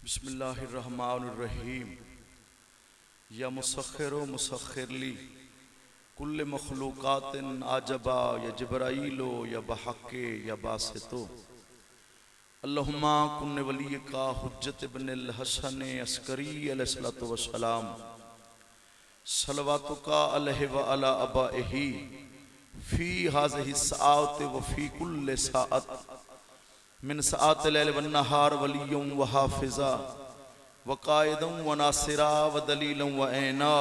بسم اللہ الرحمن الرحیم یا مسخر و مسخر لی کل مخلوقات عجبا یا جبرائیل یا بحق یا باسطو اللہم کن ولی کا حجت ابن الحسن عسکری علیہ السلام صلواتک علیہ وعلی آبائہ فی ہذہ الساعات وفی کل ساعت من ساعات اللیل والنہار ولی و حافظا وقائدا و ناصرا و دلیلا و عینا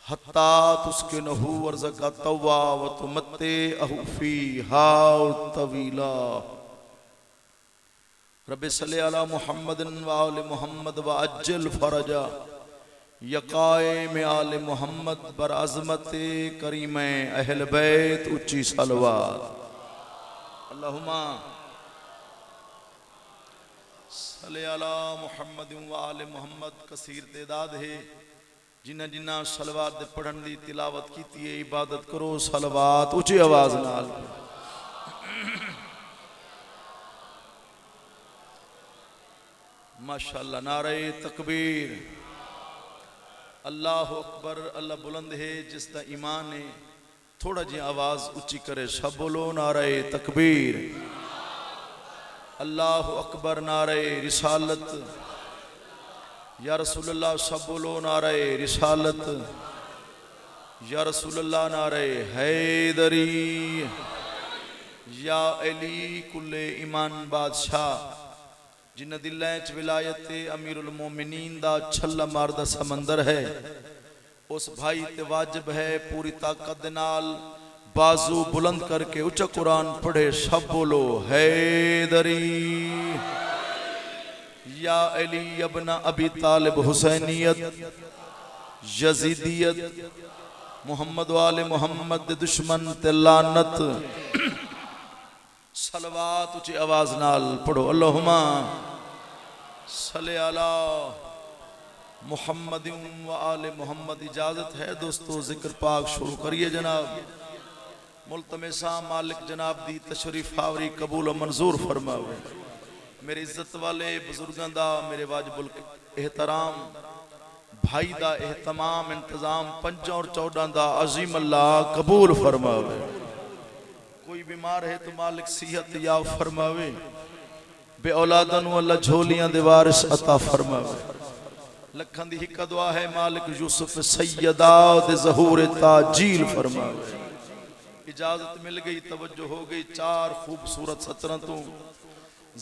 حتی تسکنہ ورزقا طوا و تمتعہ فیہا طویلا رب صلی علی محمد و آل محمد و عجل فرجا یا قائم آل محمد بر عظمت کریم اہل بیت اچھی صلوات اللہم صلی علی محمد و آل محمد کثیر تعداد ہے جنہ جنہ صلوات دے پڑھن دی تلاوت کیتی ہے عبادت کرو صلوات اچھی آواز نال ماشاءاللہ نعرہ تکبیر اللہ اکبر اللہ بلند ہے جس دا ایمان ہے تھوڑا جی آواز اچھی کرے سب بولو نعرہ تکبیر اللہ اکبر نعرہ رسالت یا رسول اللہ سب بولو نعرہ رسالت یا رسول اللہ نعرہ حیدری یا علی کل ایمان بادشاہ جنہ دلائچ ولایت امیر المومنین دا چھلا ماردہ سمندر ہے اس بھائی تے واجب ہے پوری طاقت نال بازو بلند کر کے اچھا قرآن پڑھے سب بولو حیدری یا علی ابن ابی طالب حسینیت یزیدیت محمد وآل محمد دشمن تلانت صلوات اچھی آواز نال پڑھو اللہم صلی علی محمد و آل محمد اجازت ہے دوستو ذکر پاک شروع کریے جناب ملتمسہ مالک جناب دی تشریف آوری قبول و منظور فرماوے میرے عزت والے بزرگاں دا میرے واجب الاحترام بھائی دا اہتمام انتظام 5 اور 14 دا عظیم اللہ قبول فرماوے کوئی بیمار ہے تو مالک صحت یا فرماوے بے اولادن و اللہ جھولیاں دیوارس عطا فرماوے لکھن دی ہکا دعا ہے مالک یوسف سیدہ دے ظہور تاجیل فرماوے اجازت مل گئی توجہ ہو گئی 4 خوبصورت سطرتوں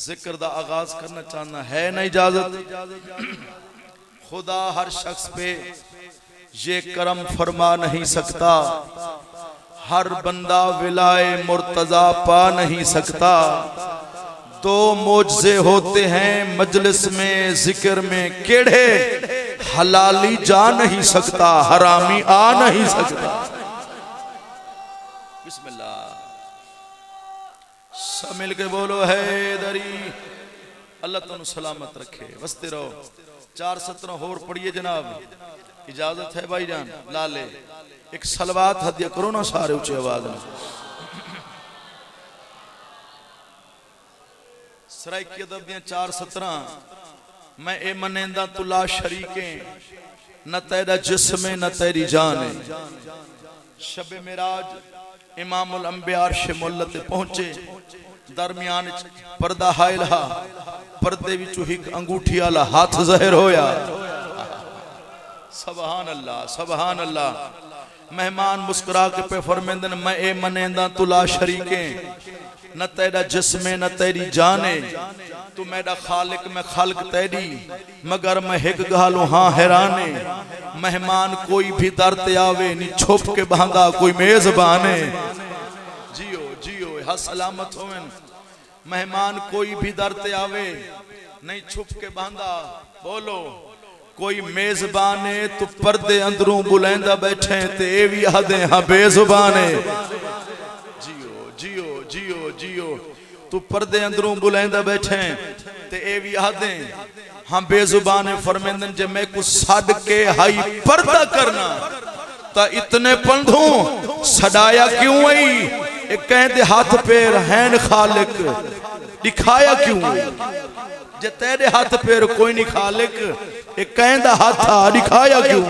ذکر دا آغاز کرنا چاہنا ہے نا اجازت خدا ہر شخص پہ یہ کرم فرما نہیں سکتا ہر بندہ ولائے مرتضی پا نہیں سکتا 2 معجزے ہوتے ہیں مجلس میں ذکر میں کیڑے حلالی جا نہیں سکتا حرامی آ نہیں سکتا بسم اللہ سب مل کے بولو حیدری اللہ تنو سلامت رکھے وستے رہو 4 سطرہ اور پڑھئے جناب اجازت ہے بھائی جان لالے ایک صلوات ہدیہ کرو نا سارے اچھے آواز میں سرائی کی ادب دیاں 4 سطرہ میں اے منیندہ تو لا شریکیں نہ تیرا جسم نہ تیری جانے شب معراج امام الانبیاء عرش ملت پہنچے درمیان پردہ حائلہ پردے وچوں ہک انگوٹھی والا ہاتھ ظاہر ہویا سبحان اللہ سبحان اللہ مہمان مسکرا کے پہ فرمیندن میں اے منیندہ تو لا شریکیں نہ تیرا جسم نہ تیری جانے تو میرا خالق میں خلق تیری مگر میں ہک گالوں ہاں حیرانے مہمان کوئی بھی درتے آوے نہیں چھپ کے بہنگا کوئی میزبانے جیو جیو ہاں سلامت ہوئیں مہمان کوئی بھی درتے آوے نہیں چھپ کے بہنگا بولو کوئی میزبانے تو پردے اندروں بلندہ بیٹھیں تے ایوی حدیں ہاں بے زبانے جیو جیو جیو جیو تو پردے اندروں بلندہ بیٹھیں تے ایوی حدیں ہاں بے زبانے فرمیندن جے میں کو ساڑھ کے ہائی پردہ کرنا تا اتنے پندھوں سڑایا کیوں آئی ایک کہیں دے ہاتھ پیر ہیں خالق دکھایا کیوں جے تیرے ہاتھ پیر کوئی نہیں خالق ایک کہندہ ہاتھا دکھایا کیوں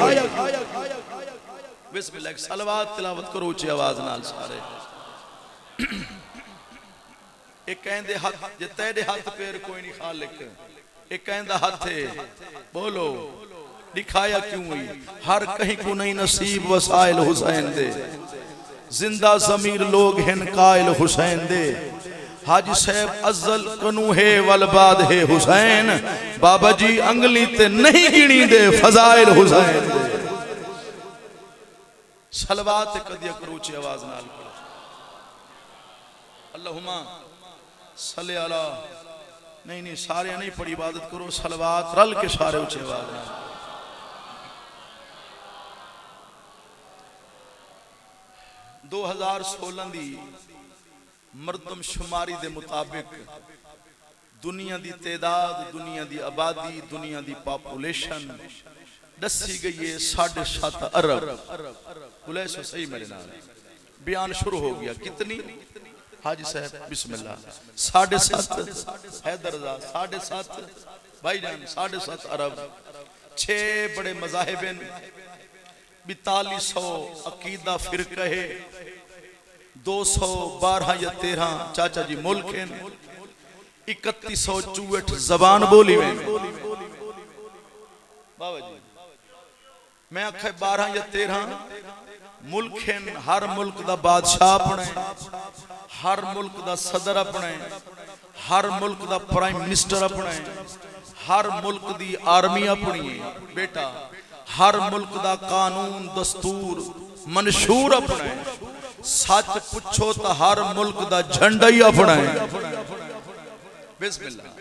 بسم اللہ صلوات تلاوت کرو اچھی آواز نال سارے ایک کہندے ہاتھ جے تیرے ہاتھ پیر کوئی نہیں خالق ایک کہندہ ہاتھے بولو دکھایا کیوں ہوئی ہر کہیں کو نہیں نصیب وسائل حسین دے زندہ ضمیر لوگ ہیں قائل حسین دے حاجی صاحب ازل کنو ہے والباد ہے حسین بابا جی انگلی تے نہیں گنی دے فضائل حسین دے صلوات قدیہ کروچی آواز نال پڑھ اللہم صلی اللہ نہیں سارے نہیں پڑھی عبادت کرو صلوات رل کے سارے اچھے آواز نال 2016 دی مردم شماری دے مطابق دنیا دی تعداد دنیا دی آبادی دنیا دی پاپولیشن دسی گئی ہے 7.5 ارب بولے سو صحیح میرے نام بیان شروع ہو گیا کتنی حاجی صاحب بسم اللہ 7.5 حیدر رضا 7.5 بھائی جان 7.5 ارب 6 بڑے مذاہب ہیں 4200 عقیدہ فرقہ ہے 212 یا 13 چاچا جی ملک ہیں 3164 زبان بولی میں بابا جی میں آکھا 12 یا 13 ملک ہیں ہر ملک دا بادشاہ اپنے ہر ملک دا صدر اپنے ہر ملک دا پرائم منسٹر اپنے ہر ملک دی آرمی اپنی بیٹا ہر ملک دا قانون دستور منشور اپنے سچ پچھو تا ہر ملک دا جھنڈا ہی اپنے بسم اللہ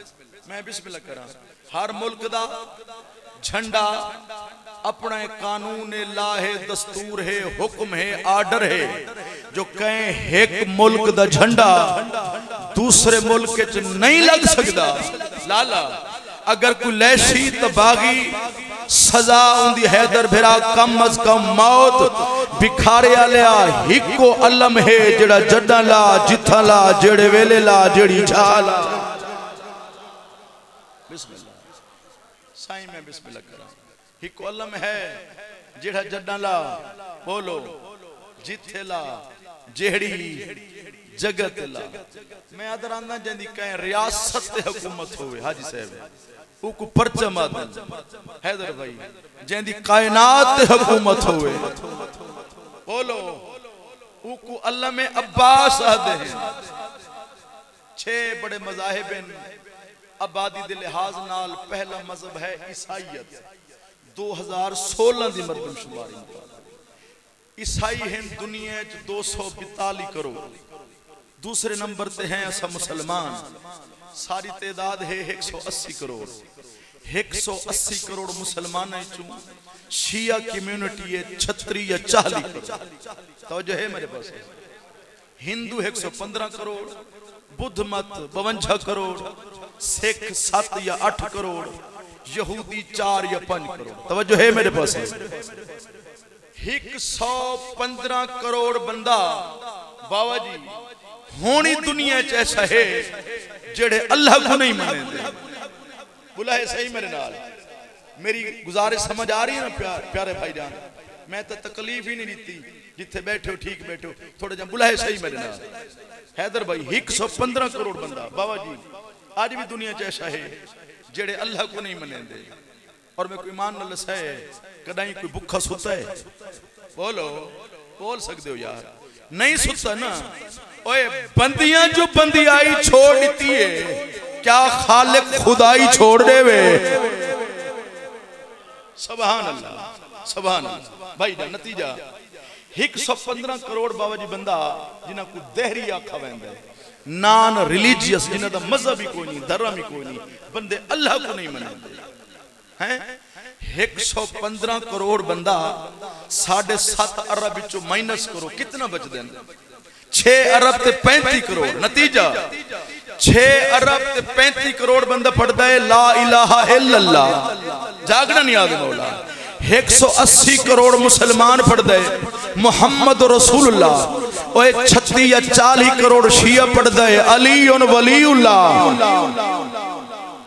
میں بسم اللہ کرا ہر ملک دا جھنڈا اپنے قانون لا ہے دستور ہے حکم ہے آرڈر ہے جو کہیں ایک ملک دا جھنڈا دوسرے ملک کے نہیں لگ سکتا لالا اگر کوئی لیشی تباغی سزا اندی حیدر بھرا کم از کم موت بکھارے آلیا ہکو علم ہے جڑا جڑا لا جتھا لا جڑے ویلے لا جڑی جھالا بسم اللہ سائیں میں بسم اللہ کرا ہکو علم ہے جڑا جڑا لا بولو جتھے لا جڑی جگت لا میں ادھر آندہ جندی کہیں ریاست حکومت ہوئے حاجی صاحب او کو پرچم آدن حیدر بھائی جہاں کائنات حکومت ہوئے بولو او کو اللہ میں عباس آدھے ہیں 6 بڑے مذاہب ہیں آبادی دے لحاظ نال پہلا مذہب ہے عیسائیت 2016 دی مردم شماری عیسائی ہیں دنیا 242 کروڑ دوسرے نمبر تے ہیں ایسا مسلمان ساری تعداد ہے 180 کروڑ 180 کروڑ مسلمان ہیں چون شیعہ کمیونٹی ہے 36 یا 40 کروڑ توجہ ہے میرے پاس ہندو 115 کروڑ بدھ مت 52 کروڑ سکھ 7 یا 8 کروڑ یہودی 4 یا 5 کروڑ توجہ ہے میرے پاس 115 کروڑ بندہ بابا جی ہونی دنیا ایسا ہے جڑے اللہ کو نہیں مانے دے بلا ہے صحیح میرے نال میری گزارش سمجھ آ رہی ہے نا پیارے بھائی جان میں تو تکلیف ہی نہیں دیتی جتھے بیٹھے ہو ٹھیک بیٹھے ہو تھوڑے جان بلا ہے صحیح میرے نال حیدر بھائی 115 کروڑ بندہ بابا جی آج بھی دنیا ایسا ہے جڑے اللہ کو نہیں مانے دے اور میں کوئی مان نہ لسا ہے کدائیں کوئی بکھا سوتا ہے بولو بول سکتے ہو یار نہیں سوتا نا اوے بندیاں جو بندی آئی چھوڑ دیتی ہے کیا خالق خدائی چھوڑ دے وے سبحان اللہ سبحان اللہ بھائی جا نتیجہ 115 کروڑ بابا جی بندہ جنہاں کو دہری آکھا ویندے نان ریلیجیس جنہاں دا مذہب ہی کوئی نہیں دھرم ہی کوئی نہیں بندے اللہ کو نہیں منے ہیں 115 کروڑ بندہ 7.5 ارب بچو مائنس کرو کتنا بچ دیں 6 ارب تے 35 کروڑ نتیجہ 6 ارب تے 35 کروڑ بندہ پڑھتا ہے لا الہ الا اللہ جاگنا نہیں آدھے مولا 180 کروڑ مسلمان پڑھتا ہے محمد رسول اللہ اور 36 یا 40 کروڑ شیعہ پڑھتا ہے علی ولی اللہ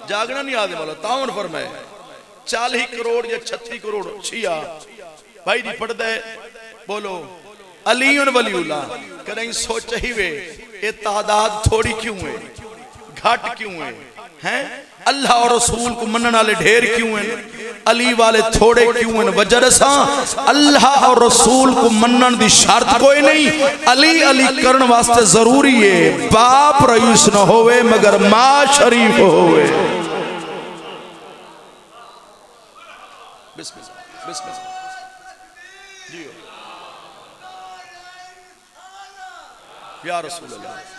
جاگنا نہیں آدھے مولا 53 فرمائے 40 کروڑ یا 36 کروڑ شیعہ بھائی جی پڑھ دے بولو علی ولی اللہ کریں سوچ ہی وے یہ تعداد تھوڑی کیوں ہے گھٹ کیوں ہے اللہ اور رسول کو منن والے ڈھیر کیوں ہیں علی والے تھوڑے کیوں ہیں وجہ ساں اللہ اور رسول کو منن دی شرط کوئی نہیں علی علی کرن واسطے ضروری ہے باپ رئیس نہ ہوئے مگر ماں شریف ہوئے بسم اللہ بسم اللہ جیو یا رسول اللہ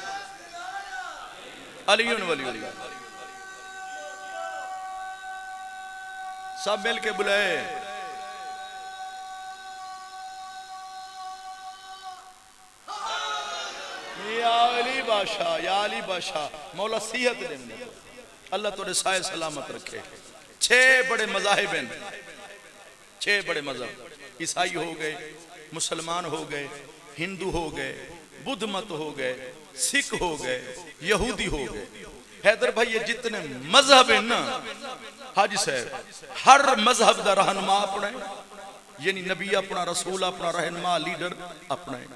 علی ولی اللہ سب مل کے بلائے یا علی بادشاہ یا علی بادشاہ مولا صحت دے میں اللہ تو رسائے سلامت رکھے 6 بڑے مذاہب ہیں 6 بڑے مذہب عیسائی ہو گئے مسلمان ہو گئے ہندو ہو گئے بدھ مت ہو گئے سکھ ہو گئے یہودی ہو گئے حیدر بھائی یہ جتنے مذہب ہیں نا حاجی صاحب ہر مذہب دا رہنما اپنا ہے یعنی نبی اپنا رسول اپنا رہنما لیڈر اپنا ہے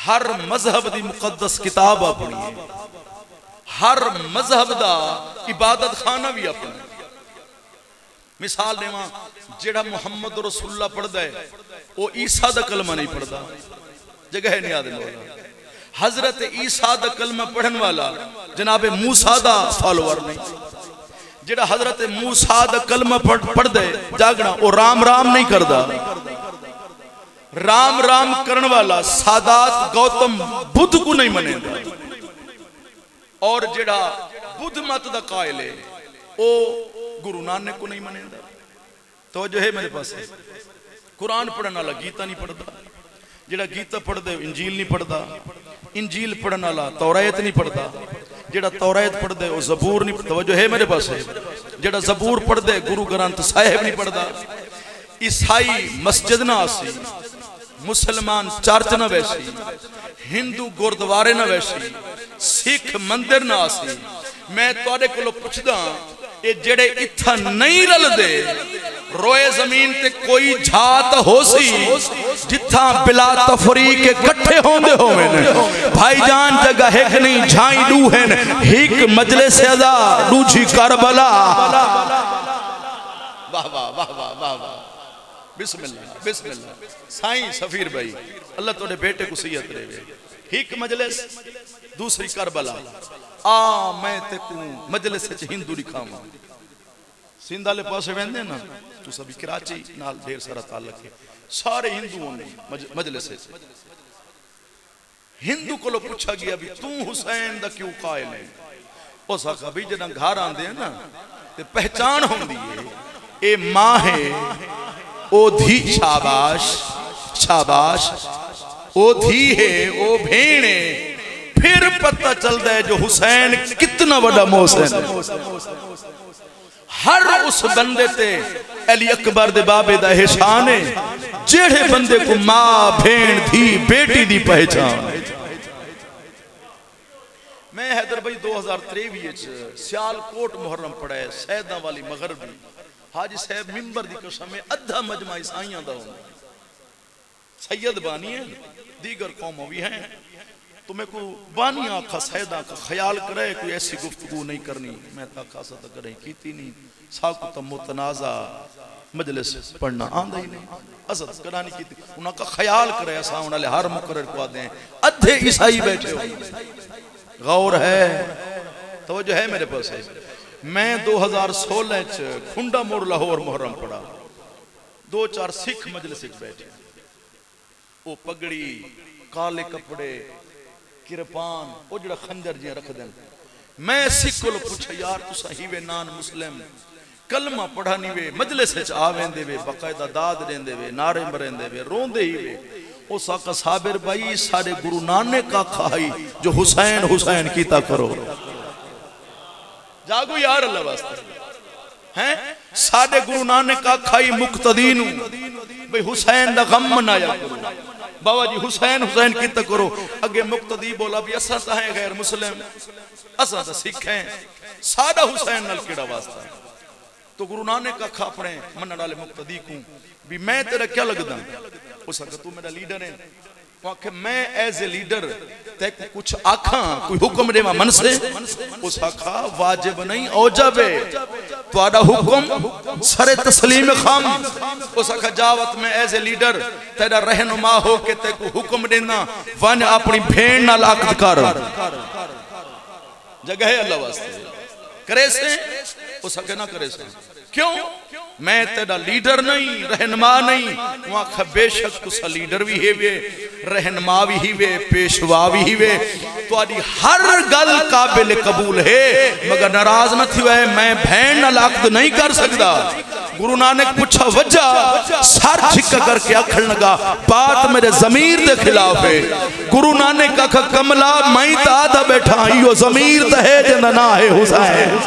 ہر مذہب دی مقدس کتاب اپنی ہے ہر مذہب دا عبادت خانہ بھی اپنا ہے مثال دیواں جیڑا محمد رسول اللہ پڑھ دے وہ عیسیٰ دا کلمہ نہیں پڑھ دا جگہ نہیں آدھے مولا حضرت عیسیٰ دا کلمہ پڑھن والا جناب موسیٰ دا فالوور نہیں جڑا حضرت موسیٰ دا کلمہ پڑھ دے جاگنا وہ رام رام نہیں کردہ رام رام کرن والا سادات گوتم بدھ کو نہیں منے دا اور جڑا بدھ مت دا قائل ہے وہ گرو نانک کو نہیں منے دا تو جو ہے میرے پاس ہے قرآن پڑھنا والا گیتا نہیں پڑھتا جڑا گیتا پڑھ دے انجیل نہیں پڑھتا انجیل پڑھنا والا توریت نہیں پڑھتا جڑا توریت پڑھ دے وہ زبور نہیں پڑھتا توجہ ہے میرے پاس ہے جڑا زبور پڑھ دے گرو گرانت صاحب نہیں پڑھتا عیسائی مسجد نہ آسی مسلمان چرچ نہ ویسی ہندو گردوارے نہ ویسی سکھ مندر نہ آسی میں توڑے کو لو پوچھدا یہ جڑے اتھا نہیں رل دے روئے زمین تے کوئی جھات ہو سی جتھا بلا تفریق کے کٹھے ہوندے ہو میں نے بھائی جان جگہ ایک نہیں جھائیں دو ہیں ایک مجلس ازا دوجھی کربلا واہ واہ واہ واہ واہ بسم اللہ بسم اللہ سائیں سفیر بھائی اللہ توڑے بیٹے کو سیعت رہے ایک مجلس دوسری کربلا میں تے کو مجلس سے ہندو دکھاؤں سندھا لے پاسے ویندے نا تو سبھی کراچی نال دیر سارا تعلق ہے سارے ہندووں نے مجلس سے ہندو کو لو پوچھا گیا بھی تو حسین دا کیوں قائل ہے او ساکھا بھی جنہاں گھار آن دے نا تے پہچان ہوں دیئے اے ماں ہے او دھی شاباش شاباش او دھی ہے او بھین ہے پھر پتہ چل دے جو حسین کتنا بڑا محسن ہے ہر اس بندے تے علی اکبر دے بابے دا احسان ہے جیڑے بندے کو ماں بھین دھی بیٹی دی پہچان میں حیدر بھائی 2023 سیال کوٹ محرم پڑھائے سیدہ والی مغربی حاجی صاحب ممبر دی قسم میں ادھا مجمع عیسائیاں دا ہوں سید بانی ہیں دیگر قوموں بھی ہیں تمہیں کو بانی آنکھا سیدہ کا خیال کرے کوئی ایسی گفتگو نہیں کرنی میں تا خاصا تا کریں کیتی نہیں ساکو تا متنازع مجلس پڑھنا آندہ ہی نہیں عزت کرانی کیتی انہاں کا خیال کرے ایسا انہاں لے ہر مقرر کو آدھیں ادھے عیسائی بیٹھے ہوئے غور ہے توجہ ہے میرے پاس ہے میں 2016 کھنڈا موڑ لاہور محرم پڑھا 2-4 سکھ مجلس بیٹھے وہ پگڑی کالے کپڑے کرپان وہ جڑا خنجر جی رکھ دیں میں سکھ کو پوچھا یار تو صحیح نان مسلم کلمہ پڑھانی وے مجلس آویں دے وے باقاعدہ داد دیں دے وے نعرے مریں دے وے رون دے ہی وے او ساکا صابر بھائی سارے گرو نانک کا کھائی جو حسین حسین کیتا کرو جاگو یار اللہ واسطے ہیں سارے گرو نانک کا کھائی مقتدینو بھئی حسین دا غم منایا کرو بابا جی حسین حسین کی تک کرو اگے مقتدی بولا بھی اسا تا ہیں غیر مسلم اسا تا سکھ ہیں سادہ حسین نال کیڑا واسطہ تو گرو نانک آکھا اپنے منن والے مقتدی کو بھی میں تیرا کیا لگدا اس آکھا تو میرا لیڈر ہے وہ آکھے میں ایز اے لیڈر تے کچھ آکھاں کوئی حکم دے من سے اس آکھا واجب نہیں اوجب ہے تہاڈا حکم سر تسلیم خام اس آکھا جاوت میں ایز اے لیڈر تیرا رہنما ہو کے تے کو حکم دینا ون اپنی بھین نال عقد کر جگہ ہے اللہ واسطے کرے سے اس آکھا نہ کرے سے کیوں میں تیرا لیڈر نہیں رہنما نہیں وہاں کھا بے شک تسا لیڈر بھی ہے رہنما بھی ہے پیشوا بھی ہے تو آدھی ہر گل قابل قبول ہے مگر ناراض نہ تھی ہے میں بھین نال عقد نہیں کر سکتا گرو نانک پوچھا وجہ سر چھکا کر کے اکھڑ لگا بات میرے ضمیر دے خلاف ہے گرو نانک آکھا کملا میں تا آدھا بیٹھا یہ ضمیر تے ہے جنہ نہ ہے حسین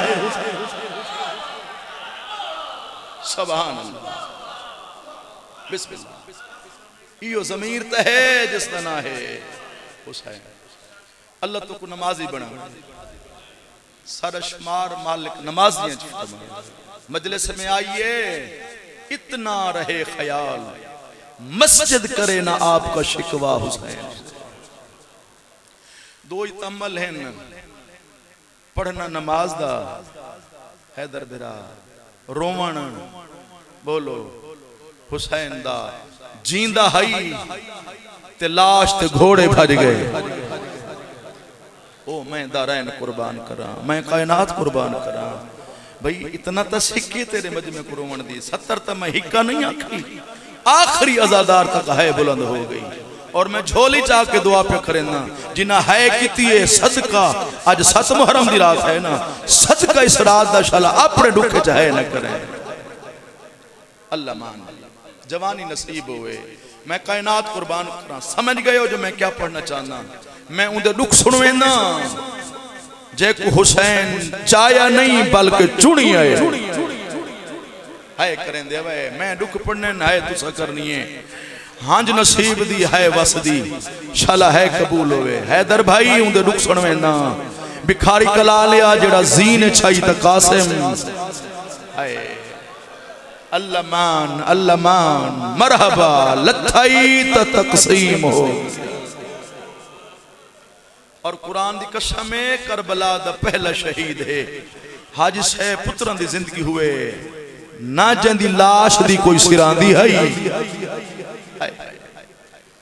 سبحان اللہ بسم اللہ یہ ضمیر تے ہے جس نہ نہ ہے حسین اللہ تو کو نمازی بنا سارا شمار مالک نمازیاں چھتا مجلس میں آئیے اتنا رہے خیال مسجد کرے نہ آپ کا شکوہ حسین دو اتعمل ہیں پڑھنا نماز دا حیدر برا رومن بولو حسین دا جیندہ ہائی تے لاش تے گھوڑے بھج گئے او میں دارین قربان کرا میں کائنات قربان کرا بھئی اتنا تا سکے تیرے مجمع کو رومن دی 70 تا میں ہکا نہیں آکھی آخری ازادار تک ہے بلند ہو گئی اور میں جھولی چاہ کے دعا پہ کرنا جنہ ہے کیتی ہے صدقہ آج 7 محرم دی رات ہے نا صدقہ اس رات دا شالا اپنے ڈکے چاہے نہ کریں اللہ مان جوانی نصیب ہوئے میں کائنات قربان کرا سمجھ گئے ہو جو میں کیا پڑھنا چاہنا میں اندھے دکھ سنوے نا جے کو حسین چایا نہیں بلکہ چونی آئے ہائے کریں دے ہوئے میں دکھ پڑھنے نہ ہے تو سا کرنی ہے ہانج نصیب دی ہے وس دی شالا ہے قبول ہوئے حیدر بھائی اندھے دکھ سنوے نا بکھاری کلا لیا جڑا زین چھائی تا قاسم ہائے اللہ مان مرحبا لتھائی تا تقسیم ہو اور قرآن دی قسم میں کربلا دا پہلا شہید ہے حاجی سے پتران دی زندگی ہوئے نہ جن دی لاش دی کوئی سران دی ہے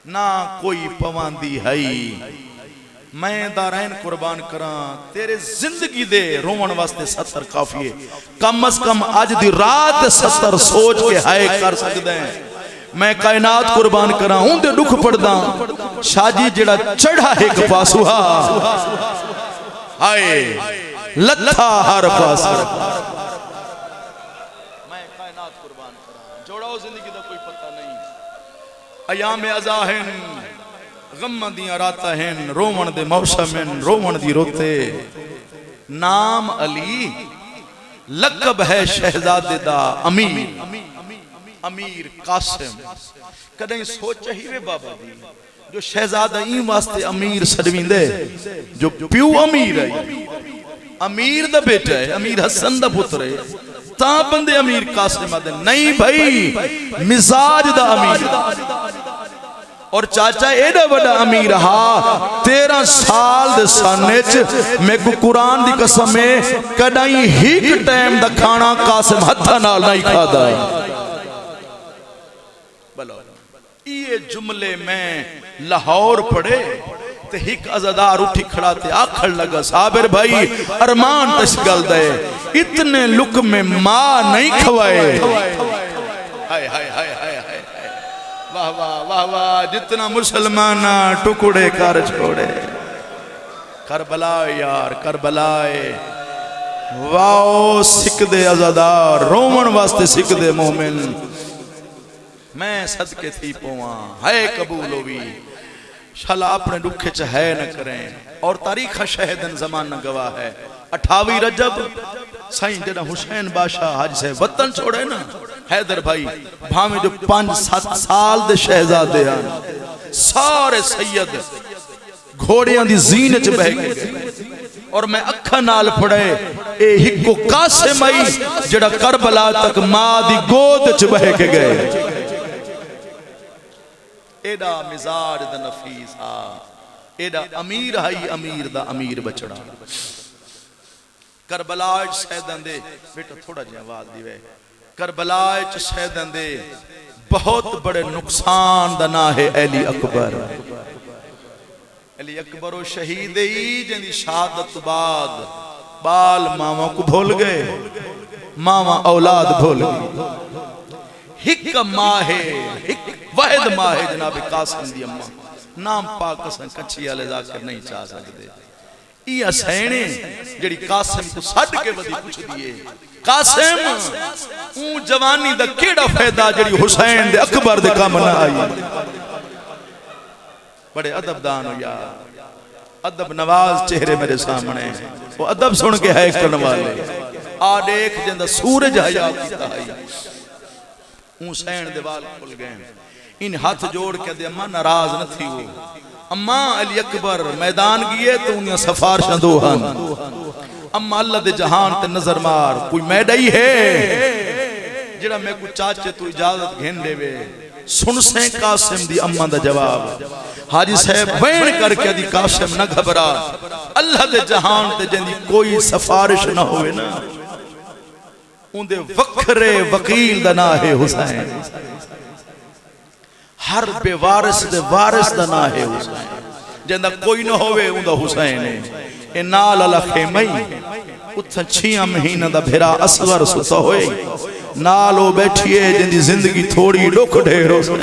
نہ کوئی پوان دی ہے میں دارین قربان کران تیرے زندگی دے رومن واسطے 70 کافی ہے کم از کم آج دی رات 70 سوچ کے ہائے کر سکتے ہیں میں کائنات قربان کران ہوں دے دکھ پڑھدا شاجی جڑا چڑھا ایک پاسوہا ہائے لتھا ہر پاسو میں کائنات قربان کران جوڑاؤ زندگی دا کوئی پتہ نہیں ایام ازاہن غم دیاں راتا ہیں رومن دے موسمن رومن دی روتے نام علی لقب ہے شہزادے دا امیر قاسم کدیں سوچ چاہیے بابا دی جو شہزادہ این واسطے امیر سڑوین دے جو پیو امیر ہے امیر دا بیٹا ہے امیر حسن دا پتر ہے تا بندے امیر قاسم آدھے نہیں بھائی مزاج دا امیر اور چاچا ایڈا بڑا امیر ہا 13 سال دے سانچ میں کو قرآن دی قسم میں کڑائیں ہیک ٹائم دا کھانا قاسم ہتھا نال نہیں کھا دا بلو یہ جملے میں لاہور پڑے تے ہک ازادار اٹھی کھڑا تے آکھڑ لگا صابر بھائی ارمان تشگل دے اتنے لک میں ماں نہیں کھوائے ہائے ہائے ہائے ہائے واہ واہ واہ واہ جتنا مسلمانہ ٹکڑے کر چھوڑے کربلا یار کربلائے واو سکھ دے ازادار رومن واسطے سکھ دے مومن میں صدقے تھی پوہاں ہے قبول ہوئی شالا اپنے دکھے چاہے نہ کریں اور تاریخ شہدن زمانہ گواہ ہے 28 رجب سائیں جنہ حسین بادشاہ حاج سے وطن چھوڑے نا حیدر بھائی بھامے جو 5-7 سال دے شہزادے ہیں سارے سید گھوڑیاں دی زینچ بہ گئے اور میں اکھا نال پڑے اے ہکو قاسم آئی جڑا کربلا تک ماں دی گود چ بہ کے گئے ایڈا مزاج دا نفیس ایڈا امیر ہائی امیر دا امیر بچڑا کربلا سیدن دے بیٹا تھوڑا جی آواز دیوے کربلا سیدن دے بہت بڑے نقصان دا نا ہے علی اکبر علی اکبر و شہید ہی جن دی شہادت بعد بال ماما کو بھول گئے ماما اولاد بھول گئی ہک ماں ہے واحد ماں ہے جناب قاسم دی اماں نام پاک قسم کچھی والے ذاکر نہیں چاہ سکتے یہ سینے جڑی قاسم کو سڈ کے ودی پوچھ دیے قاسم اون جوانی دا کیڑا فائدہ جڑی حسین دے اکبر دے کام نہ آئی بڑے ادب دان ہو یار ادب نواز چہرے میرے سامنے وہ ادب سن کے ہے کرنے والے آ دیکھ جندہ سورج حیات کی تائی حسین دے وال کھل گئے ان ہاتھ جوڑ کے دے اماں ناراض نہ تھی ہو اماں علی اکبر میدان گئے تو انہیں سفارشاں دوہن اماں اللہ دے جہان تے نظر مار کوئی میڈائی ہے جڑا میں کو چاچے تو اجازت گھن دے وے سن سے قاسم دی اماں دا جواب حاجی صاحب بین کر کے دی قاسم نہ گھبرا اللہ دے جہان تے جندی کوئی سفارش نہ ہوئے نا ان دے وکھرے وکیل دا نا ہے حسین ہر بے وارث دے وارث دا نا ہے حسین جندہ کوئی نہ ہوئے ان دا حسین ہے اے نال اللہ خیمئی اتھا 6 مہینہ دا بھیرا اصغر ستا ہوئے نالو بیٹھئے جندی زندگی تھوڑی ڈوک ڈھیر حسین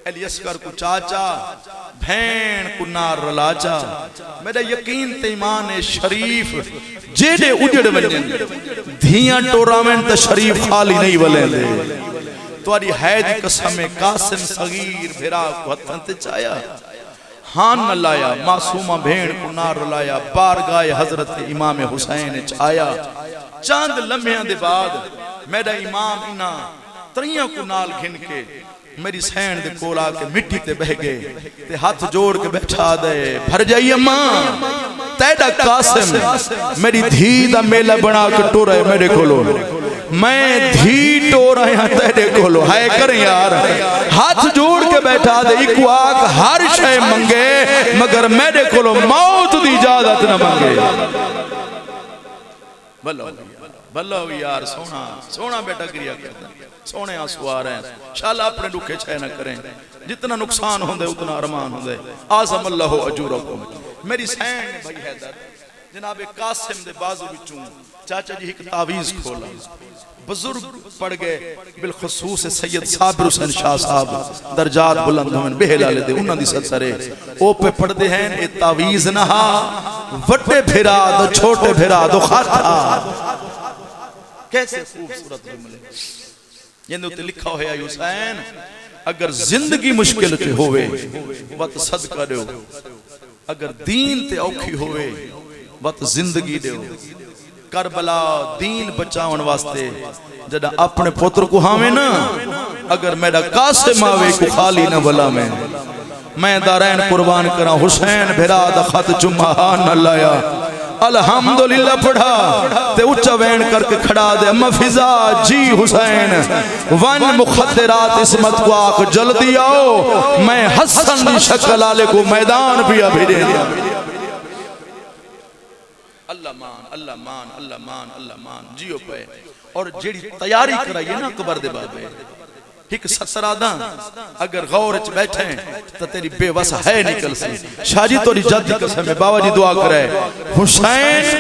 علی اصغر کو چاچا بھین کو نار رلاچا میرا یقین تے ایمان شریف جیڑے اجڑ ونجن دھیاں ٹورامنٹ تے شریف خالی نہیں ولیں دے تواری حید قسم قاسم صغیر بھیرا کو ہتھن تے چایا ہاں نہ لایا معصومہ بھین کو نار رلایا بارگاہ حضرت امام حسین چایا چاند لمحیاں دے بعد میرا امام انہا تریاں کو نال گھن کے میری سین دے کولا کے مٹی تے بہ گئے تے ہاتھ جوڑ کے بیٹھا دے بھر جائیے اماں تیڑا قاسم میری دھی دا میلہ بنا کے ٹو رہے میرے کھولو میں دھی ٹو رہے ہیں تیڑے کھولو ہائے کریں یار ہاتھ جوڑ کے بیٹھا دے ایک واق ہر شے منگے مگر میرے کھولو موت دی اجازت نہ منگے بلو یار سونا بیٹا گریا کرتا سونے آسوار ہیں شاءاللہ اپنے دکھے چھے نہ کریں جتنا نقصان ہوندے اتنا ارمان ہوندے آزم اللہ اجورکم میری سین بھائی حیدر جناب قاسم دے بازو بچوں چاچا جی ایک تعویز کھولا بزرگ پڑ گئے بالخصوص سید صابر حسین شاہ صاحب درجات بلند ہوئے بہلالے دے انہاں دی سترے او پہ پڑھ دے ہیں اے تعویز نہا وٹے بھیرا دو چھوٹے بھیرا دو خاتا کیسے خوبصورت جملے یہ نے لکھا ہویا حسین اگر زندگی مشکل تے ہوئے وقت صدقہ دیو اگر دین تے اوکھی ہوئے وقت زندگی دیو کربلا دین بچاون واسطے جڑا اپنے پتر کو ہاویں نا اگر میرا قاسم آوے کو خالی نہ بلا میں دارین قربان کرا حسین بھیرا دا خط چمہان نہ لایا الحمدللہ پڑھا تے اچھا وین کر کے کھڑا دے اما فضا جی حسین ون مخدرات اسمت کو آکھ جلدی آؤ میں حسن دی شکل آلے کو میدان پیا بھیجے دیا اللہ مان اللہ مان اللہ مان اللہ مان جیو پہ اور جیڑی تیاری کرائیے نا اکبر دے بابے ایک سترادہ اگر غورچ بیٹھیں تو تیری بے وسع ہے نکل سی شاہ جی توری جد قسم ہے بابا جی دعا کرے حسین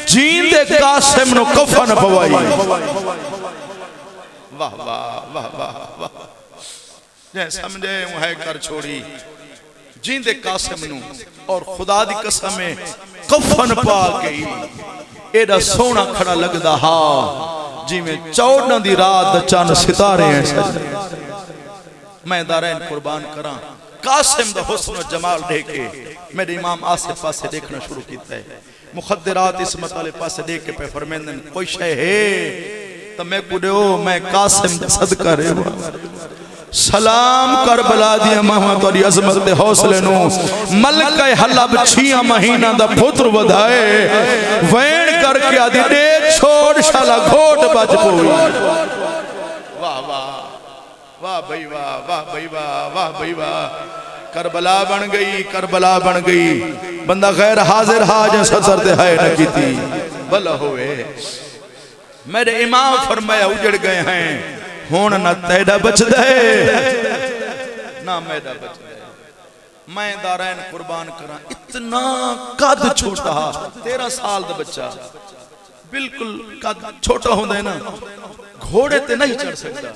جین دے قاسم نو کفن پوائی واہ واہ واہ واہ جائے سمجھے وہ ہے کر چھوڑی جین دے قاسم نو اور خدا دی قسم ہے کفن پا گئی ایڈا سونا کھڑا لگ دا ہاں جی میں 14 دی رات چاند ستارے ہیں میں دارین قربان کراں قاسم دا حسن و جمال دیکھے میرے امام آسے پاسے دیکھنا شروع کیتا ہے مخدرات اسمت والے پاسے دیکھ کے پہ فرمیندن کوئی شے ہے تو میں کو دیو میں قاسم دا صدقہ رہے ہوا سلام کربلا دیا ماما توری عظمت حوصلے نو ملکہ حلب 6 مہینہ دا پتر ودھائے وین کر کے آدھی دے چھوڑ شالا گھوٹ بچ پوئی واہ واہ واہ بھائی واہ واہ بھائی واہ واہ بھائی واہ کربلا بن گئی کربلا بن گئی بندہ غیر حاضر حاج سطر دے ہائے نہ کی تھی بھلا ہوئے میرے امام فرمایا اجڑ گئے ہیں ہون نہ تیڑا بچ دے نہ میڈا بچ دے میں دارین قربان کرا اتنا قد چھوٹا 13 سال دا بچہ بالکل قد چھوٹا ہوں دے نا گھوڑے تے نہیں چڑھ سکتا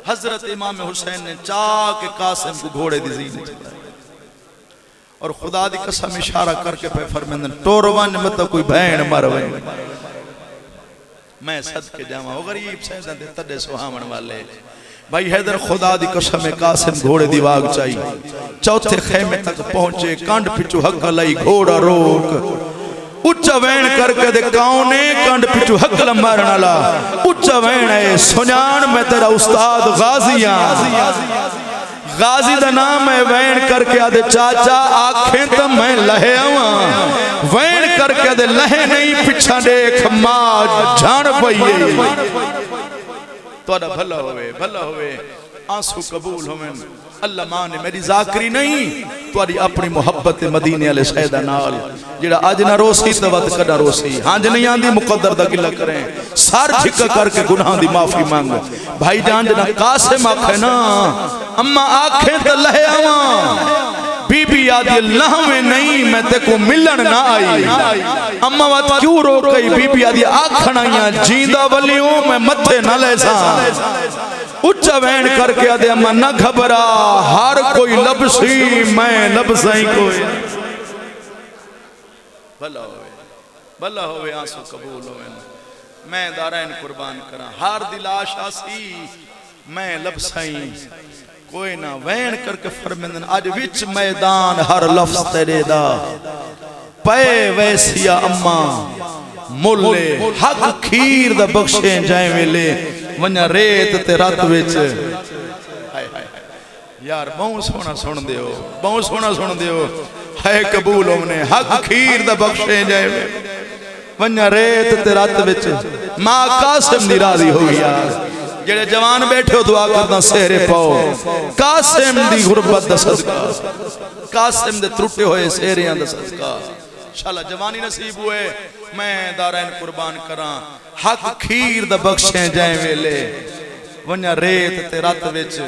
حضرت امام حسین نے چاہ کے قاسم کو گھوڑے دی زینے چڑھا اور خدا دی قسم اشارہ کر کے پہ فرمیندن ٹوروان مطلب کوئی بہن مروے میں صدقے جاما ہو غریب سیدن دے تڑے سوہامن والے بھائی حیدر خدا دی قسم قاسم گھوڑے دی واگ چاہی چوتھے خیمے تک پہنچے کانڈ پچھو حق لائی گھوڑا روک اچھا وین کر کے دے کاؤنے کانڈ پچھو حق لمبارنا لا اچھا وین ہے سنیان میں تیرا استاد غازیاں غازی دا نام ہے وین کر کے آدھے چاچا آنکھیں تو میں لہے آواں وین کر کے آدھے لہے نہیں پچھا دیکھ ماں جھان پئیے تو آدھا بھلا ہوئے آنسو قبول ہوئے اللہ ماں نے میری ذاکری نہیں تو آدھی اپنی محبت مدینے علیہ سیدہ نال جیڑا آج نہ روسی تو وقت کنا روسی ہاں جنہی آندھی مقدر دا گلہ کریں سار جھکا کر کے گناہ دی معافی مانگ بھائی جان جنہ قاسم آنکھیں نا اما آنکھیں تو لہے آواں بی بی آدھی اللہ میں نہیں میں تے کو ملن نہ آئی اما وقت کیوں رو گئی بی بی آدھی آنکھنائیاں جیندہ ولیوں میں متھے نہ لے ساں اچھا وین کر کے آدھے اما نہ گھبرا ہر کوئی لبسی میں لبسائیں کوئی بھلا ہوئے آنسو قبول ہوئے میں دارین قربان کرا ہر دلاش آسی میں لبسائیں کوئی نہ وین کر کے فرمندن آج وچ میدان ہر لفظ تیرے دا پے ویسیا اما ملے حق کھیر دا بخشیں جائیں ویلے ونیا ریت تے رات وچ یار بہن سونا سن دیو ہے قبول ہونے حق کھیر دا بخشیں جائیں ویلے ونیا ریت تے رات وچ ماں قاسم دی راضی ہوئی یار جڑے جوان بیٹھے ہو دعا کرنا سہرے پاؤ قاسم دی غربت دا صدقہ قاسم دے ترٹے ہوئے سہریاں دا صدقہ انشاءاللہ جوانی نصیب ہوئے میں دارین قربان کراں حق کھیر دا بخشیں جائیں ویلے ونیا ریت تے رات وچ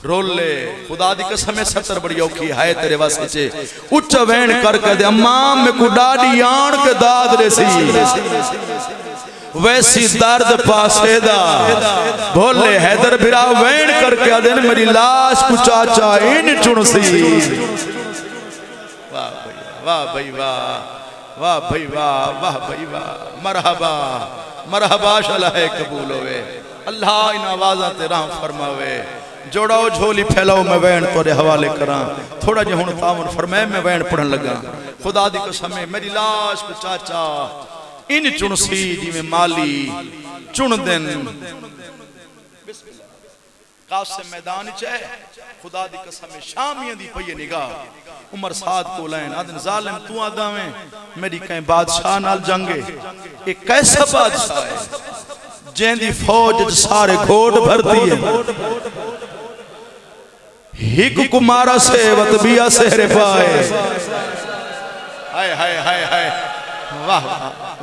رولے خدا دی قسم ستر بڑی اوکھی ہائے تیرے واسطے چے اچھا وین کر کے دے امام میں کو ڈاڈی آن کے داد رسی ویسی درد پاسے دا بھولے حیدر بھرا وین کر کے آدھے میری لاش کو چاچا ان چنسی واہ بھائی واہ واہ بھائی واہ واہ بھائی واہ مرحبا شلہ قبول ہوئے اللہ ان آوازہ تے رحم فرماوے جوڑاؤ جھولی پھیلاؤ میں وین تورے حوالے کران تھوڑا جے ہون تعاون فرمائے میں وین پڑھن لگا خدا دی قسم میری لاش کو چاچا ان چنسی جی میں مالی چن دن قاسم میدان چاہے خدا دی قسم شامیاں دی پئیے نگاہ عمر سعد کو لائن آدن ظالم تو آدھاویں میری کہیں بادشاہ نال جنگے ایک کیسا بادشاہ ہے جین دی فوج سارے گھوڑ بھرتی ہے ہک کمارا سے وطبیہ سہرے پائے ہائے ہائے ہائے ہائے واہ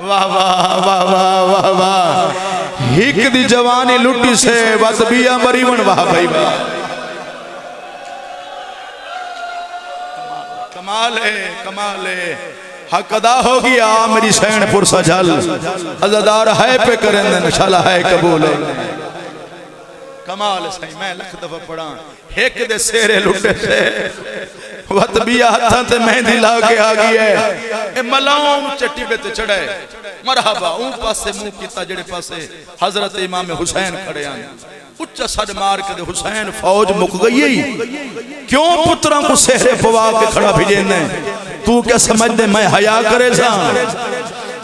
واہ واہ واہ واہ واہ واہ ہک دی جوانی لٹی سے وطبیہ مریون واہ بھائی واہ کمال ہے حق ادا ہو گیا میری سین پرسا جھل عزدار ہے پہ کریں دن شالہ ہے قبول کمال سہی میں لکھ دفعہ پڑھا ایک دے سیرے لٹے سے وطبیہ ہتھاں تے مہندی لا کے آگئی ہے اے ملاؤں چٹی بے تے چڑھے مرحبا اون پاسے منہ کیتا جڑے پاسے حضرت امام حسین کھڑے آنے اچھا سڑ مار کے دے حسین فوج مک گئی ہے کیوں پتروں کو سہرے پوا کے کھڑا بھیجیں دیں تو کیا سمجھ دے میں حیاء کرے جاں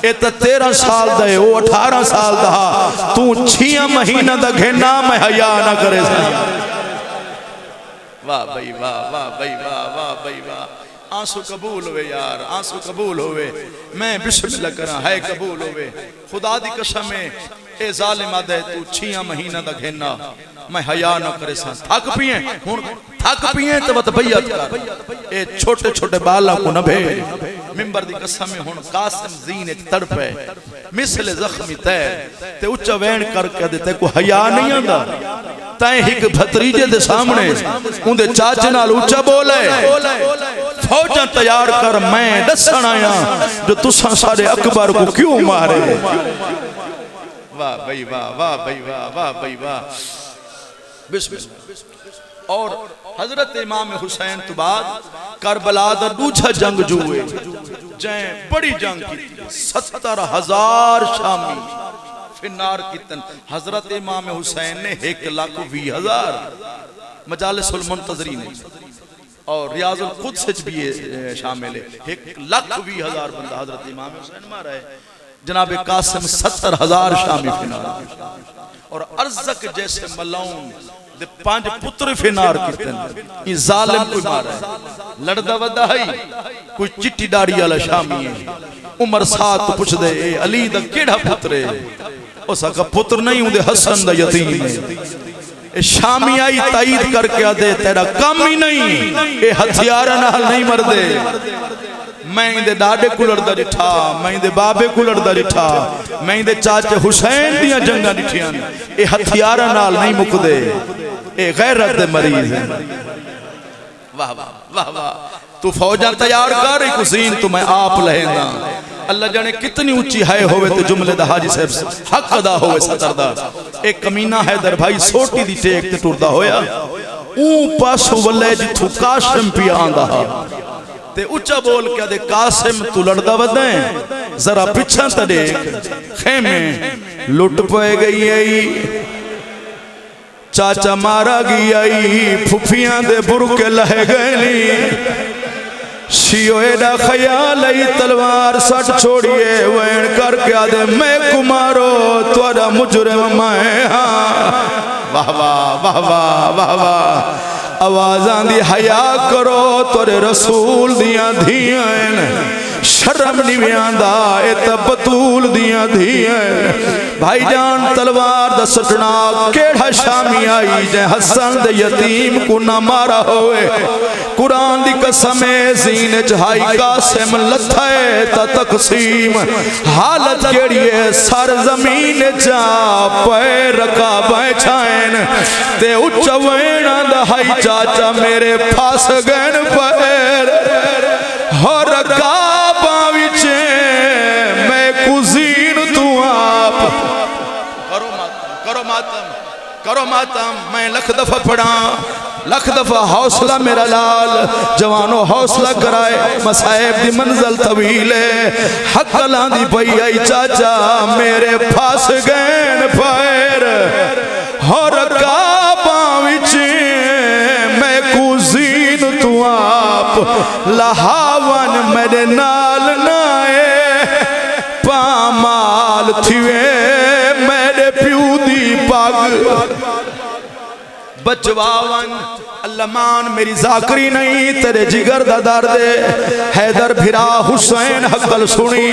اے تا 13 سال دے او 18 سال دا تو 6 مہینہ دا گھنا میں حیاء نہ کرے جاں واہ بھائی واہ، واہ بھائی واہ، واہ بھائی واہ. آنسو قبول ہوئے یار، آنسو قبول ہوئے. میں بسم اللہ کرا ہے قبول ہوئے. خدا دی قسم ہے اے ظالم آدھے تو 6 مہینہ دا گھننا میں حیا نہ کرے سان. تھک پیئیں ہون، تھک پیئیں تو بات بیعت کر. اے چھوٹے چھوٹے بالا کو نہ بھیج. ممبر دی قسم ہے ہون قاسم زین تڑپے مثل زخمی تیر تے اچھا وین کر کے دیتے کو حیا نہیں آندا. تائیں ہک بھتریجے دے سامنے اندے چاچے نال اچھا بولے فوجاں تیار کر میں دسن آیا جو تساں سارے اکبر کو کیوں مارے. واہ بھائی واہ، واہ بھائی واہ، واہ بھائی واہ. بسم اللہ. اور حضرت امام حسین تو بعد کربلا دا دوجھا جنگ جو ہوئے جائیں بڑی جنگ کی 70,000 شامی فنار کتن. حضرت امام حسین نے 1,20,000 مجالس المنتظرین اور ریاض القدس بھی شامل ہے. 1,20,000 بندہ حضرت امام حسین مارا ہے. جناب قاسم 70,000 شامی فنار اور ارزق جیسے ملاؤن دے 5 پتر فنار کتن. یہ ظالم کوئی مارا ہے لڑدہ ودہ ہے کوئی چٹی ڈاڑی والا شامی ہے. عمر ساتھ تو پوچھ دے اے علی دا کیڑا پتر ہے؟ اس کا پتر نہیں ہوں دے حسن دا یتیم ہے. اے شامی آئی تائید کر کے آدھے تیرا کام ہی نہیں اے ہتھیارہ نال نہیں مردے. میں اندے ڈاڈے کو لڑدہ جٹھا، میں اندے بابے کو لڑدہ جٹھا، میں اندے چاچے حسین دیاں جنگاں جٹھیاں. اے ہتھیارہ نال نہیں مکدے، اے غیرت دے مریض ہے. واہ واہ واہ واہ. تو فوجاں تیار کر ایک زین تو میں آپ لہندا. اللہ جانے کتنی اونچی ہے ہوئے تے جملے دا حاجی صاحب حق ادا ہوئے ستردہ. ایک کمینہ حیدر بھائی سوٹی دی ٹیک تے ٹردہ ہویا اون پاسو ولے جتھو قاسم پیا آندہ تے اچھا بول کیا دے قاسم تو لڑدہ ودیں ذرا پچھا تا دیکھ خیمے لٹ پائے گئی آئی چاچا مارا گئی آئی پھپیاں دے برکے لہے گئے شیو ایڈا خیال ای تلوار سٹ چھوڑیے وین کر کے آدھے میں کمارو توڑا مجرم میں ہاں. واہ واہ واہ واہ واہ واہ. آوازان دی حیا کرو تورے رسول دیاں دھیاں شرم نیویاں دا ایتا بطول دیاں دھیاں. بھائی جان تلوار دا سٹنا کیڑا شامی آئی جائیں حسن دے یتیم کو نہ مارا ہوئے. قرآن دی قسم زین جہائی قاسم لتھائے تا تقسیم حالت کیڑیے سر زمین جا پے رکابیں چھائن تے اچھا وینا دہائی چاچا میرے پاس گین پیر ہو رکاباں وچے میں کزین تو آپ. کرو ماتم میں لکھ دفعہ پڑھا لکھ دفعہ حوصلہ میرا لال جوانو حوصلہ کرائے مسائب دی منزل طویل ہے. حق لان دی پئی آئی چاچا میرے پاس گین پیر ہو رکاباں وچے میں کزین تو آپ لہاون میرے نال نائے پامال تھیوے میرے پیو دی پاگ بچواون. اللہ مان میری ذاکری نہیں تیرے جگر دا دردے حیدر بھرا حسین حقل سنی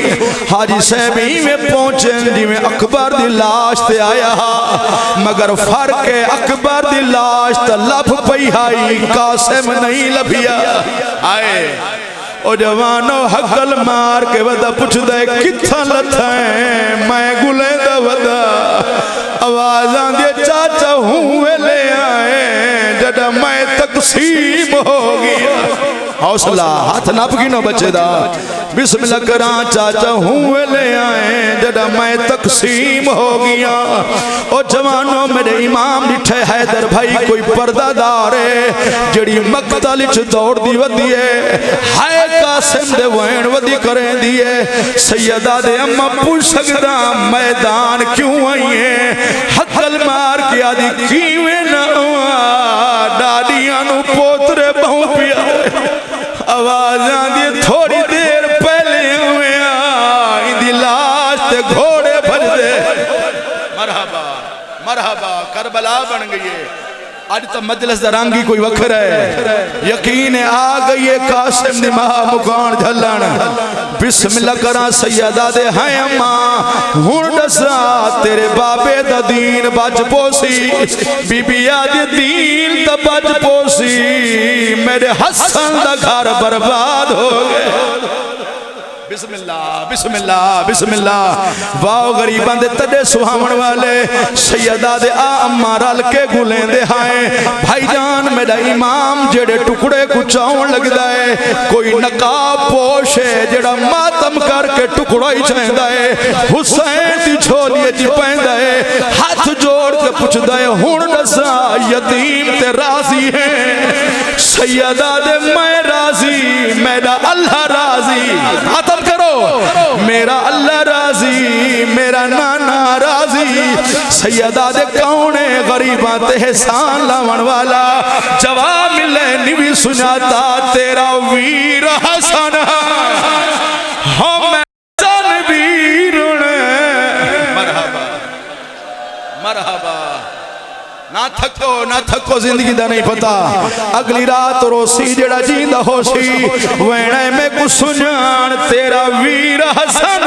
حاجی صاحبی میں پہنچیں جی میں اکبر دی لاش تے آیا مگر فرق اکبر دی لاش تے لب پئی آئی قاسم نہیں لبھیا. آئے او جوانو حقل مار کے ودا پوچھ دے کتھا لتھائیں میں گلے دا ودا آوازاں دے چاچا ہوئے لے آئے جڑا میں تقسیم ہو گیا. حوصلہ ہاتھ ناپ گینو بچے دا بسم اللہ کران چاچا ہوئے لے آئے جڑا میں تقسیم ہو گیا. او جوانوں میرے امام ڈٹھے حیدر بھائی کوئی پردہ دارے جڑی مقتل چھ دوڑ دی ودی ہے ہائے قاسم دے وین ودی کریں دیئے سیدہ دے اممہ پوچھ سکتا میدان کیوں آئیے حقل مار کیا دی کیویں نہ ڈاڈیاں نو پوترے بہوں پیا آوازاں دی تھوڑی دیر پہلے ہوئے دی لاش تے گھوڑے بھر دے. مرحبا مرحبا کربلا بن گئی آج تو مجلس دا رنگ ہی کوئی وکھر ہے یقین آ گئی ہے قاسم دی ماں مکان جھلن بسم اللہ کرا سیدہ دے ہیں اماں ہون دسا تیرے بابے دا دین بچ پوسی بی بی آدھی دین دا بچ پوسی میرے حسن دا گھر برباد ہو گئے بسم اللہ بسم اللہ بسم اللہ واؤ غریبان دے تڑے سہاون والے سیدہ دے آمار رل کے گلیں دے ہائیں بھائی جان میرا امام جڑے ٹکڑے کچھاؤں لگ دائے کوئی نقاب پوشے جڑا ماتم کر کے ٹکڑا ہی چاہیں دائے حسین دی چھولیے جی پہن دائے ہاتھ جوڑ کے پوچھ دائے ہون نسا یتیم تے راضی ہیں سیدہ دے میں راضی میرا اللہ راضی ختم کرو میرا اللہ راضی میرا نانا راضی سیدہ دے کونے غریباں تے احسان لاون والا جواب ملے نیوی سناتا تیرا ویر حسن ہم جان ویرن مرحبا مرحبا نہ تھکو زندگی دا نہیں پتا اگلی رات روسی جڑا جیندہ ہوشی وینے میں کو سنان تیرا ویر حسن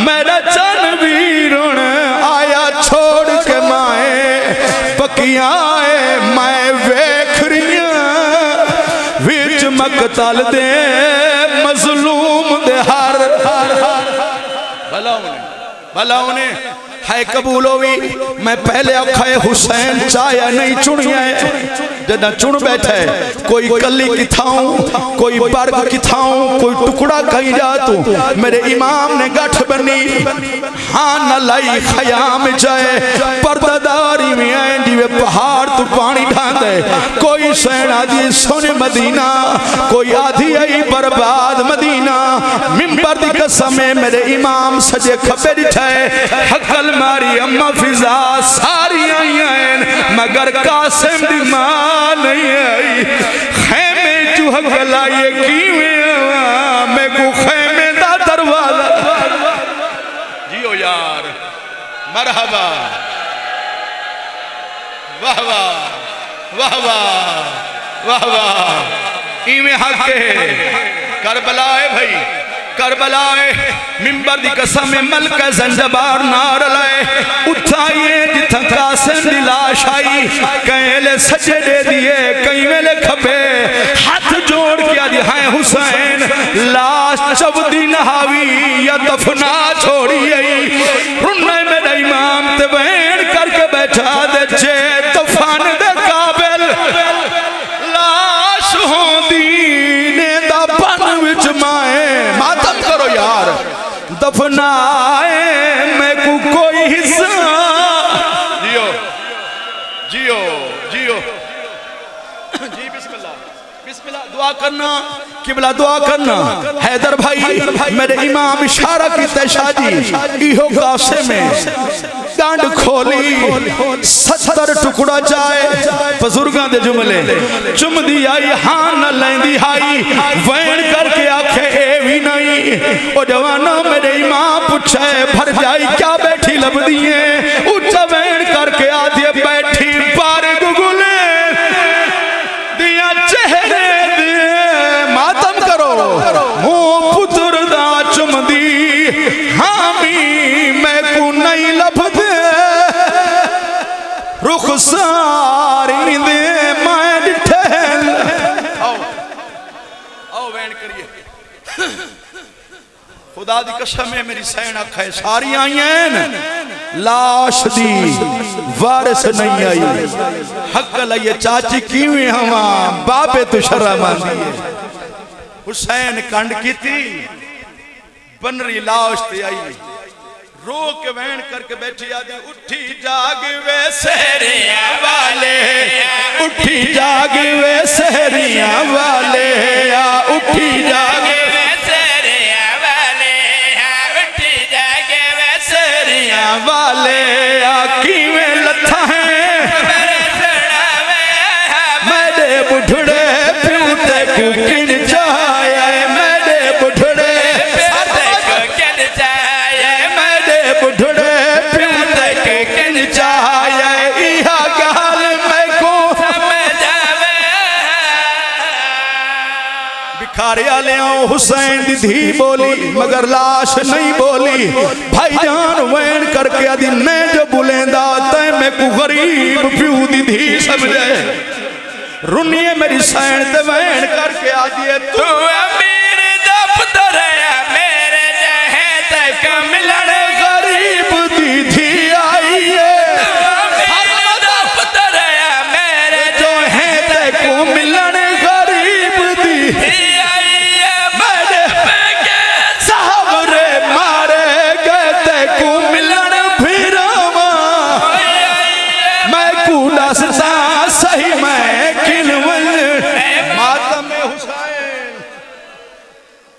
میرا چن ویرن آیا چھوڑ کے مائیں پکیاں آئے میں ویکھریاں ویچ مقتل دے مظلوم دے ہر بھلا انہیں ہے قبول ہوئی میں پہلے اکھائے حسین چایا نہیں چنیا ہے جدہ چن بیٹھے کوئی کلی کی تھاؤں کوئی برگ کی تھاؤں کوئی ٹکڑا کہیں جاتوں میرے امام نے گٹھ بنی ہاں نہ لائی خیام جائے پردداری میں آئیں جیوے پہاڑ تو پانی ڈھان دے کوئی سین آدھی سن مدینہ کوئی آدھی آئی برباد مدینہ ممبر دی قسم میں میرے امام سجے کھپے ڈٹھائے حقل ماری اممہ فضا ساری آئی آئین مگر قاسم دی ماں نہیں آئی خیمے جو حق لائے کیویں میں کو خیمے دا دروازہ جیو یار مرحبا واہ واہ واہ واہ واہ واہ ایویں حق ہے کربلا ہے بھائی کربلا ہے ممبر دی قسم ملکہ زنجبار نار لائے اٹھائیے جتھا قاسم دی لاش آئی کہیں لے سجدے دیئے کہیں میں کھپے ہاتھ جوڑ کیا دی ہائیں حسین لاش چب دی نہاوی یا دفنا چھوڑی آئی رنائے میرا امام تے بین کر کے بیٹھا دے جے دفن دے قابل لاش ہوں دینے دا پن وچ مائیں ماتم کرو یار دفنائے میں کو کوئی حصہ جیو جیو جیو جی بسم اللہ دعا کرنا قبلہ دعا کرنا حیدر بھائی میرے امام اشارہ کی تیشا جی ایہو قاسے میں ڈانڈ کھولی 70 ٹکڑا جائے بزرگاں دے جملے چم دی آئی ہاں نہ لیندی آئی وین کر کے آکھے اے بھی نہیں او جوانا میرے امام پوچھے بھر جائی کیا بیٹھی لب دیئے اچھا وین کر کے آدھے بیٹھی پارے گگلے دیا چہرے دے ماتم کرو ہوں پتر دا چم دی ہامی میں کو نہیں لب دے رخ ساری دے میں ڈٹھل آؤ وین کریے خدا دی قسم ہے میری سین اکھائے ساری آئی ہیں لاش دی وارث نہیں آئی حق لئیے چاچی کیویں ہوا بابے تو شرم آندی ہے حسین کنڈ کی تھی بنری لاش تے آئی رو کے وین کر کے بیٹھی آدھی اٹھی جاگ وے سہریاں والے اٹھی جاگ وے سہریاں والے اٹھی جاگ وے سہریاں والے اٹھی جاگ وے سہریاں والے کیویں لتھا ہیں میرے بڑھڑے پیوں تک کن جائے میرے بڑھڑے بڑھڑے پیوں تک کن جائے ایہا گال سارے آلیاں حسین دی دھی بولی مگر لاش نہیں بولی بھائی جان وین کر کے آدھی میں جو بلیندا تے میں کو غریب پیو دی دھی سمجھے رنیے میری سین تے وین کر کے آدھی تو امیر